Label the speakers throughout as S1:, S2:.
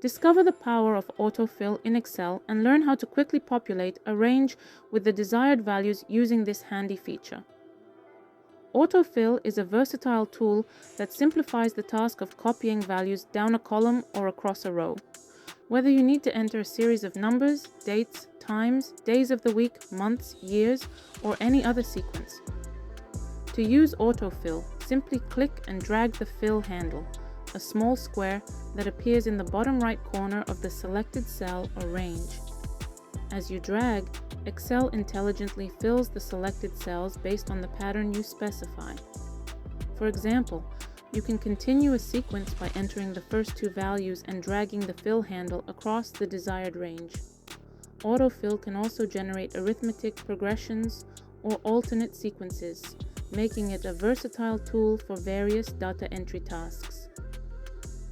S1: Discover the power of autofill in Excel and learn how to quickly populate a range with the desired values using this handy feature. Autofill is a versatile tool that simplifies the task of copying values down a column or across a row. Whether you need to enter a series of numbers, dates, times, days of the week, months, years, or any other sequence. To use autofill, simply click and drag the fill handle, a small square that appears in the bottom right corner of the selected cell or range. As you drag, Excel intelligently fills the selected cells based on the pattern you specify. For example, you can continue a sequence by entering the first two values and dragging the fill handle across the desired range. Autofill can also generate arithmetic progressions or alternate sequences, making it a versatile tool for various data entry tasks.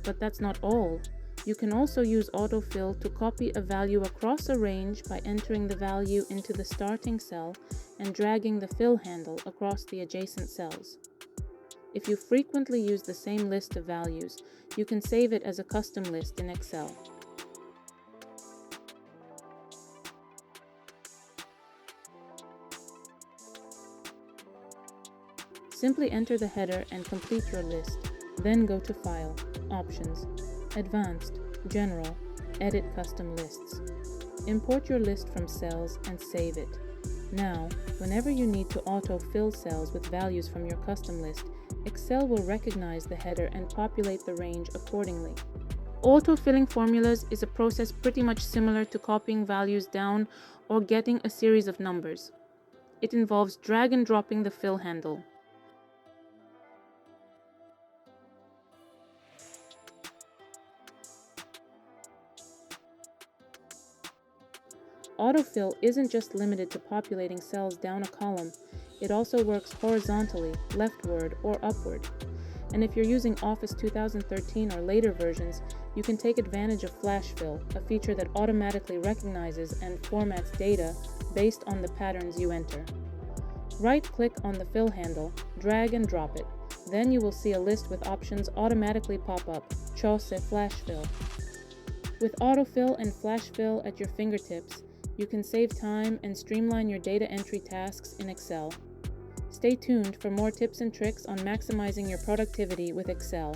S1: But that's not all. You can also use autofill to copy a value across a range by entering the value into the starting cell and dragging the fill handle across the adjacent cells. If you frequently use the same list of values, you can save it as a custom list in Excel. Simply enter the header and complete your list. Then go to File, Options, Advanced, General, Edit Custom Lists. Import your list from cells and save it. Now, whenever you need to auto-fill cells with values from your custom list, Excel will recognize the header and populate the range accordingly. Auto-filling formulas is a process pretty much similar to copying values down or getting a series of numbers. It involves drag and dropping the fill handle. Autofill isn't just limited to populating cells down a column, it also works horizontally, leftward, or upward. And if you're using Office 2013 or later versions, you can take advantage of Flash Fill, a feature that automatically recognizes and formats data based on the patterns you enter. Right-click on the fill handle, drag and drop it. Then you will see a list with options automatically pop up. Chose Flash Fill. With Autofill and Flash Fill at your fingertips, you can save time and streamline your data entry tasks in Excel. Stay tuned for more tips and tricks on maximizing your productivity with Excel.